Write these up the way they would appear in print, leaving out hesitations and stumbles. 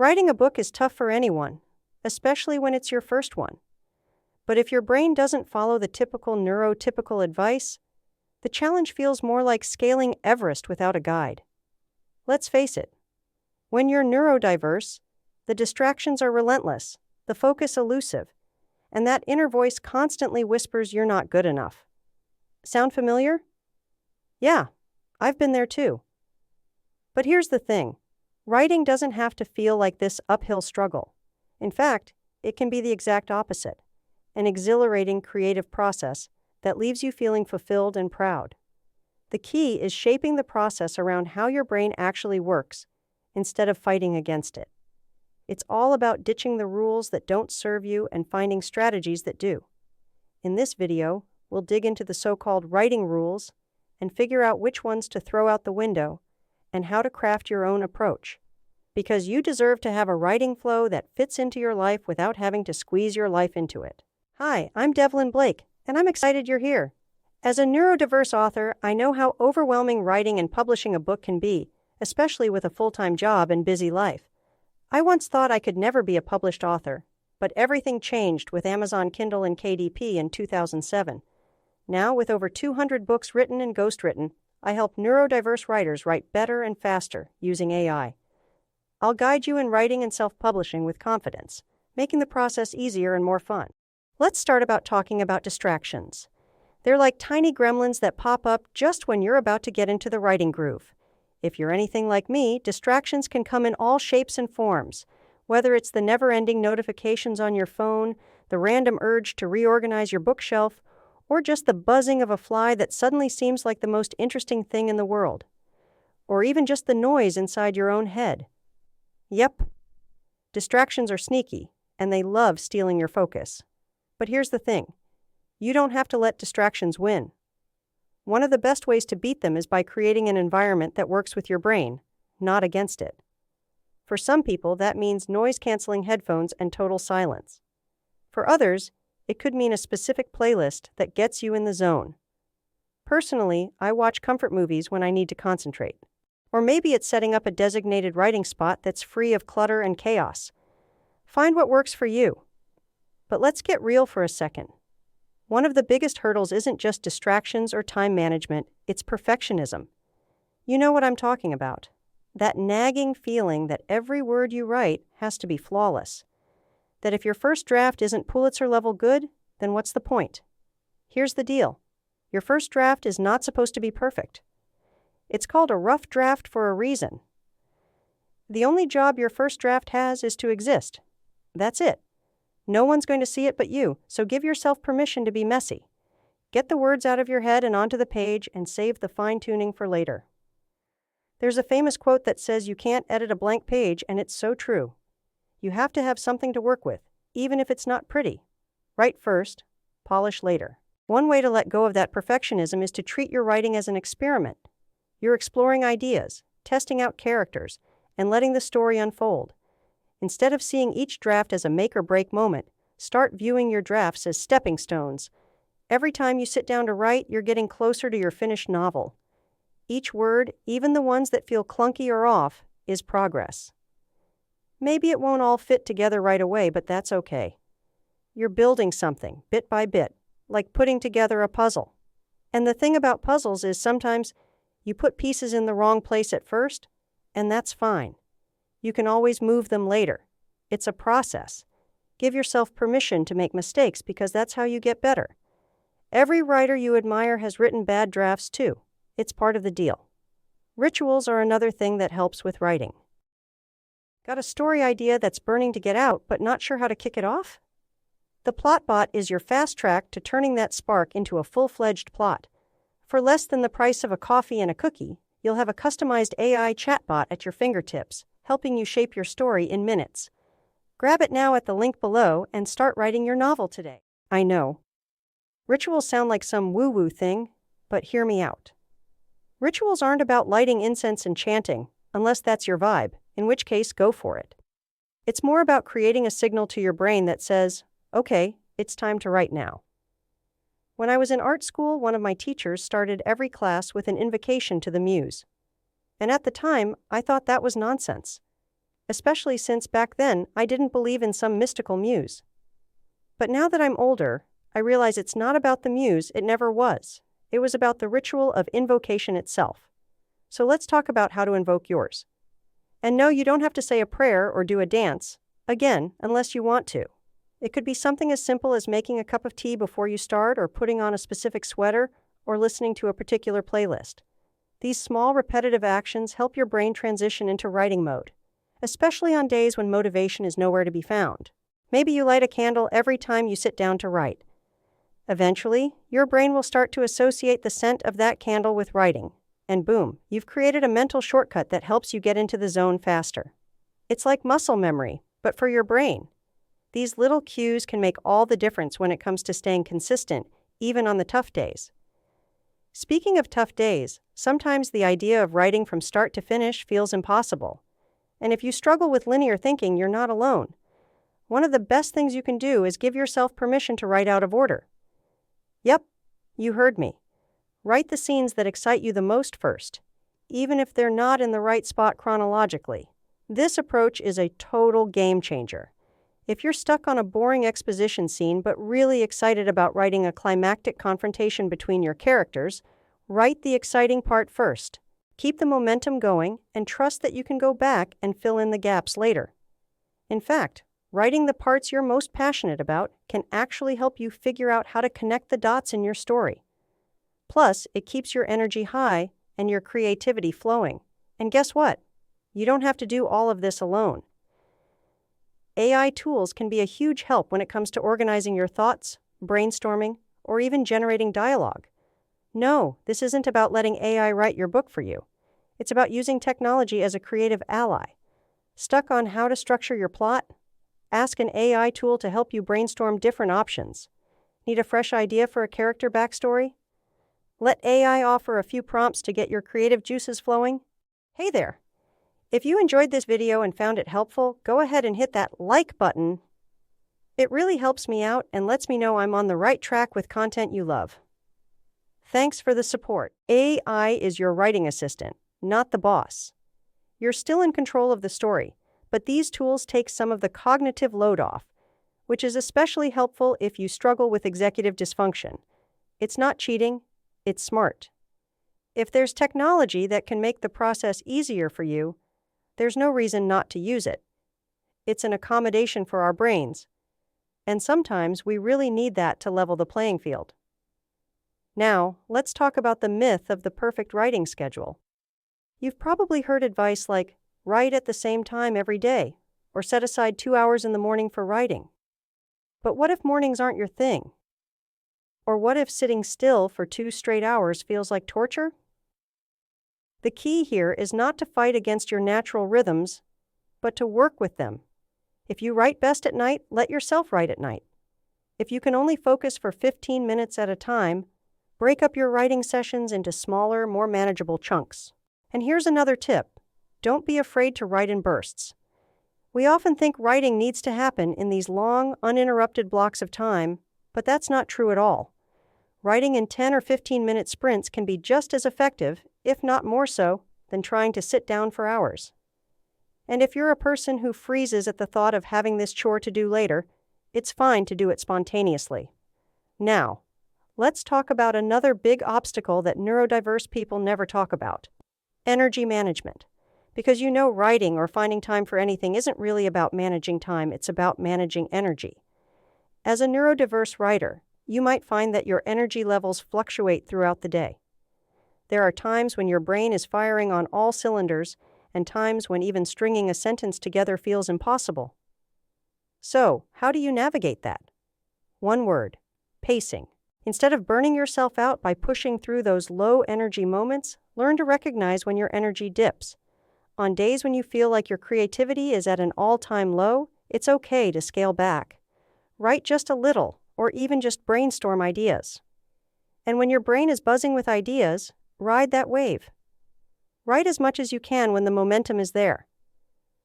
Writing a book is tough for anyone, especially when it's your first one. But if your brain doesn't follow the typical neurotypical advice, the challenge feels more like scaling Everest without a guide. Let's face it, when you're neurodiverse, the distractions are relentless, the focus elusive, and that inner voice constantly whispers you're not good enough. Sound familiar? Yeah, I've been there too. But here's the thing. Writing doesn't have to feel like this uphill struggle. In fact, it can be the exact opposite, an exhilarating creative process that leaves you feeling fulfilled and proud. The key is shaping the process around how your brain actually works instead of fighting against it. It's all about ditching the rules that don't serve you and finding strategies that do. In this video, we'll dig into the so-called writing rules and figure out which ones to throw out the window and how to craft your own approach. Because you deserve to have a writing flow that fits into your life without having to squeeze your life into it. Hi, I'm Devlin Blake, and I'm excited you're here. As a neurodiverse author, I know how overwhelming writing and publishing a book can be, especially with a full-time job and busy life. I once thought I could never be a published author, but everything changed with Amazon Kindle and KDP in 2007. Now, with over 200 books written and ghostwritten, I help neurodiverse writers write better and faster using AI. I'll guide you in writing and self-publishing with confidence, making the process easier and more fun. Let's start about talking about distractions. They're like tiny gremlins that pop up just when you're about to get into the writing groove. If you're anything like me, distractions can come in all shapes and forms, whether it's the never-ending notifications on your phone, the random urge to reorganize your bookshelf, or just the buzzing of a fly that suddenly seems like the most interesting thing in the world. Or even just the noise inside your own head. Yep, distractions are sneaky, and they love stealing your focus. But here's the thing. You don't have to let distractions win. One of the best ways to beat them is by creating an environment that works with your brain, not against it. For some people, that means noise-canceling headphones and total silence. For others, it could mean a specific playlist that gets you in the zone. Personally, I watch comfort movies when I need to concentrate. Or maybe it's setting up a designated writing spot that's free of clutter and chaos. Find what works for you. But let's get real for a second. One of the biggest hurdles isn't just distractions or time management, it's perfectionism. You know what I'm talking about. That nagging feeling that every word you write has to be flawless. That if your first draft isn't Pulitzer-level good, then what's the point? Here's the deal. Your first draft is not supposed to be perfect. It's called a rough draft for a reason. The only job your first draft has is to exist. That's it. No one's going to see it but you, so give yourself permission to be messy. Get the words out of your head and onto the page and save the fine-tuning for later. There's a famous quote that says you can't edit a blank page, and it's so true. You have to have something to work with, even if it's not pretty. Write first, polish later. One way to let go of that perfectionism is to treat your writing as an experiment. You're exploring ideas, testing out characters, and letting the story unfold. Instead of seeing each draft as a make-or-break moment, start viewing your drafts as stepping stones. Every time you sit down to write, you're getting closer to your finished novel. Each word, even the ones that feel clunky or off, is progress. Maybe it won't all fit together right away, but that's okay. You're building something, bit by bit, like putting together a puzzle. And the thing about puzzles is sometimes you put pieces in the wrong place at first, and that's fine. You can always move them later. It's a process. Give yourself permission to make mistakes because that's how you get better. Every writer you admire has written bad drafts too. It's part of the deal. Rituals are another thing that helps with writing. Got a story idea that's burning to get out but not sure how to kick it off? The Plotbot is your fast track to turning that spark into a full-fledged plot. For less than the price of a coffee and a cookie, you'll have a customized AI chatbot at your fingertips, helping you shape your story in minutes. Grab it now at the link below and start writing your novel today. I know. Rituals sound like some woo-woo thing, but hear me out. Rituals aren't about lighting incense and chanting, unless that's your vibe, in which case go for it. It's more about creating a signal to your brain that says, okay, it's time to write now. When I was in art school, one of my teachers started every class with an invocation to the muse. And at the time, I thought that was nonsense. especially since back then I didn't believe in some mystical muse. But now that I'm older, I realize it's not about the muse, it never was. It was about the ritual of invocation itself. So let's talk about how to invoke yours. And no, you don't have to say a prayer or do a dance, again, unless you want to. It could be something as simple as making a cup of tea before you start, or putting on a specific sweater, or listening to a particular playlist. These small, repetitive actions help your brain transition into writing mode, especially on days when motivation is nowhere to be found. Maybe you light a candle every time you sit down to write. Eventually, your brain will start to associate the scent of that candle with writing, and boom, you've created a mental shortcut that helps you get into the zone faster. It's like muscle memory, but for your brain. These little cues can make all the difference when it comes to staying consistent, even on the tough days. Speaking of tough days, sometimes the idea of writing from start to finish feels impossible. And if you struggle with linear thinking, you're not alone. One of the best things you can do is give yourself permission to write out of order. Yep, you heard me. Write the scenes that excite you the most first, even if they're not in the right spot chronologically. This approach is a total game changer. If you're stuck on a boring exposition scene but really excited about writing a climactic confrontation between your characters, write the exciting part first. Keep the momentum going and trust that you can go back and fill in the gaps later. In fact, writing the parts you're most passionate about can actually help you figure out how to connect the dots in your story. Plus, it keeps your energy high and your creativity flowing. And guess what? You don't have to do all of this alone. AI tools can be a huge help when it comes to organizing your thoughts, brainstorming, or even generating dialogue. No, this isn't about letting AI write your book for you. It's about using technology as a creative ally. Stuck on how to structure your plot? Ask an AI tool to help you brainstorm different options. Need a fresh idea for a character backstory? Let AI offer a few prompts to get your creative juices flowing. Hey there! If you enjoyed this video and found it helpful, go ahead and hit that like button. It really helps me out and lets me know I'm on the right track with content you love. Thanks for the support. AI is your writing assistant, not the boss. You're still in control of the story, but these tools take some of the cognitive load off, which is especially helpful if you struggle with executive dysfunction. It's not cheating, it's smart. If there's technology that can make the process easier for you, there's no reason not to use it. It's an accommodation for our brains, and sometimes we really need that to level the playing field. Now, let's talk about the myth of the perfect writing schedule. You've probably heard advice like, write at the same time every day, or set aside 2 hours in the morning for writing. But what if mornings aren't your thing? Or what if sitting still for 2 straight hours feels like torture? The key here is not to fight against your natural rhythms, but to work with them. If you write best at night, let yourself write at night. If you can only focus for 15 minutes at a time, break up your writing sessions into smaller, more manageable chunks. And here's another tip. Don't be afraid to write in bursts. We often think writing needs to happen in these long, uninterrupted blocks of time, but that's not true at all. Writing in 10 or 15-minute sprints can be just as effective, if not more so, than trying to sit down for hours. And if you're a person who freezes at the thought of having this chore to do later, it's fine to do it spontaneously. Now, let's talk about another big obstacle that neurodiverse people never talk about: energy management. Because you know, writing or finding time for anything isn't really about managing time, it's about managing energy. As a neurodiverse writer, you might find that your energy levels fluctuate throughout the day. There are times when your brain is firing on all cylinders, and times when even stringing a sentence together feels impossible. So, how do you navigate that? One word: pacing. Instead of burning yourself out by pushing through those low-energy moments, learn to recognize when your energy dips. On days when you feel like your creativity is at an all-time low, it's okay to scale back. Write just a little, or even just brainstorm ideas. And when your brain is buzzing with ideas, ride that wave. Write as much as you can when the momentum is there.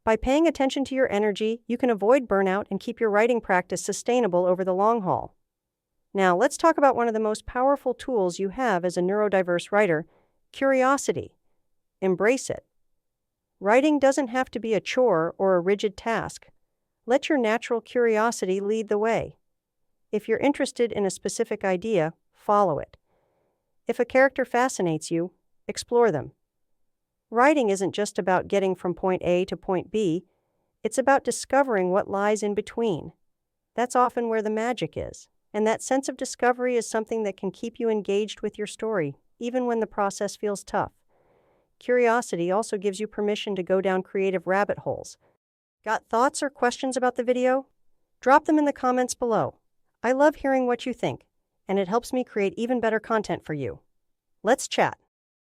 By paying attention to your energy, you can avoid burnout and keep your writing practice sustainable over the long haul. Now, let's talk about one of the most powerful tools you have as a neurodiverse writer: curiosity. Embrace it. Writing doesn't have to be a chore or a rigid task. Let your natural curiosity lead the way. If you're interested in a specific idea, follow it. If a character fascinates you, explore them. Writing isn't just about getting from point A to point B, it's about discovering what lies in between. That's often where the magic is, and that sense of discovery is something that can keep you engaged with your story, even when the process feels tough. Curiosity also gives you permission to go down creative rabbit holes. Got thoughts or questions about the video? Drop them in the comments below. I love hearing what you think, and it helps me create even better content for you. Let's chat.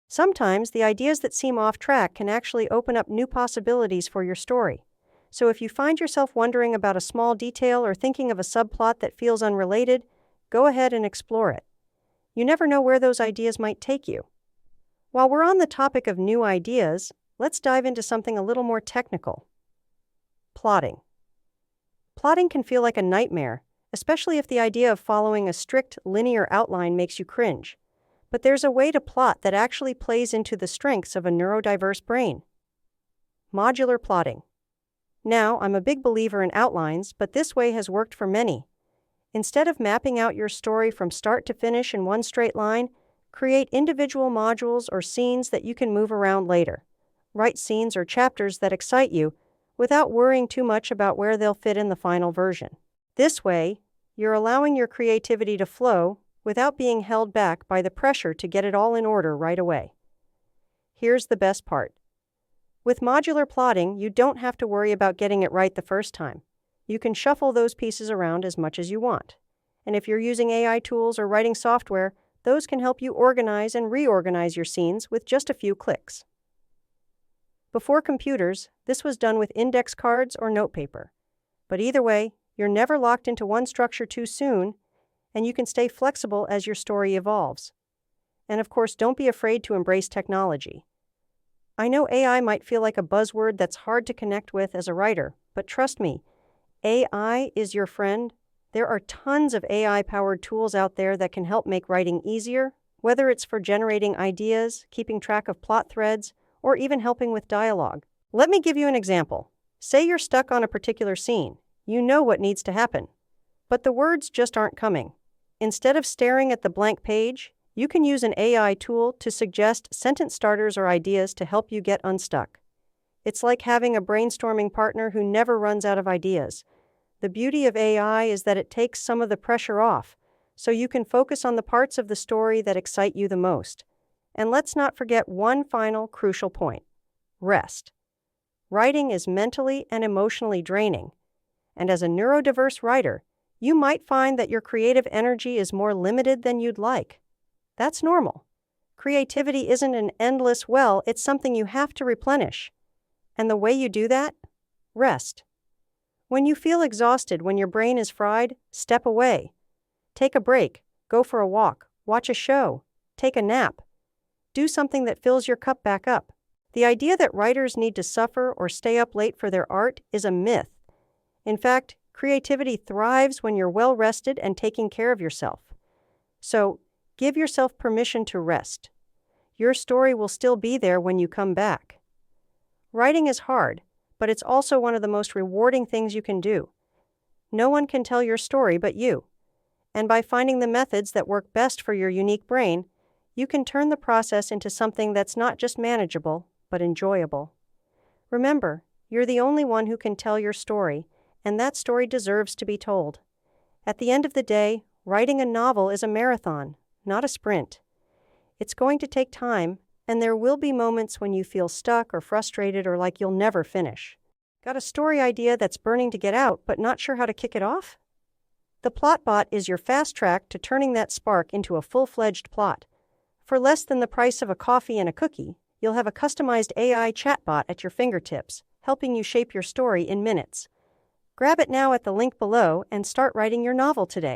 Sometimes the ideas that seem off track can actually open up new possibilities for your story. So if you find yourself wondering about a small detail or thinking of a subplot that feels unrelated, go ahead and explore it. You never know where those ideas might take you. While we're on the topic of new ideas, let's dive into something a little more technical. Plotting. Plotting can feel like a nightmare, especially if the idea of following a strict, linear outline makes you cringe. But there's a way to plot that actually plays into the strengths of a neurodiverse brain. Modular plotting. Now, I'm a big believer in outlines, but this way has worked for many. Instead of mapping out your story from start to finish in one straight line, create individual modules or scenes that you can move around later. Write scenes or chapters that excite you without worrying too much about where they'll fit in the final version. This way, you're allowing your creativity to flow without being held back by the pressure to get it all in order right away. Here's the best part. With modular plotting, you don't have to worry about getting it right the first time. You can shuffle those pieces around as much as you want. And if you're using AI tools or writing software, those can help you organize and reorganize your scenes with just a few clicks. Before computers, this was done with index cards or notepaper. But either way, you're never locked into one structure too soon, and you can stay flexible as your story evolves. And of course, don't be afraid to embrace technology. I know AI might feel like a buzzword that's hard to connect with as a writer, but trust me, AI is your friend. There are tons of AI-powered tools out there that can help make writing easier, whether it's for generating ideas, keeping track of plot threads, or even helping with dialogue. Let me give you an example. Say you're stuck on a particular scene. You know what needs to happen, but the words just aren't coming. Instead of staring at the blank page, you can use an AI tool to suggest sentence starters or ideas to help you get unstuck. It's like having a brainstorming partner who never runs out of ideas. The beauty of AI is that it takes some of the pressure off, so you can focus on the parts of the story that excite you the most. And let's not forget one final crucial point: rest. Writing is mentally and emotionally draining, and as a neurodiverse writer, you might find that your creative energy is more limited than you'd like. That's normal. Creativity isn't an endless well, it's something you have to replenish. And the way you do that? Rest. When you feel exhausted, when your brain is fried, step away. Take a break, go for a walk, watch a show, take a nap. Do something that fills your cup back up. The idea that writers need to suffer or stay up late for their art is a myth. In fact, creativity thrives when you're well rested and taking care of yourself. So, give yourself permission to rest. Your story will still be there when you come back. Writing is hard, but it's also one of the most rewarding things you can do. No one can tell your story but you. And by finding the methods that work best for your unique brain, you can turn the process into something that's not just manageable, but enjoyable. Remember, you're the only one who can tell your story, and that story deserves to be told. At the end of the day, writing a novel is a marathon, not a sprint. It's going to take time, and there will be moments when you feel stuck or frustrated or like you'll never finish. Got a story idea that's burning to get out but not sure how to kick it off? The Plotbot is your fast track to turning that spark into a full-fledged plot. For less than the price of a coffee and a cookie, you'll have a customized AI chatbot at your fingertips, helping you shape your story in minutes. Grab it now at the link below and start writing your novel today.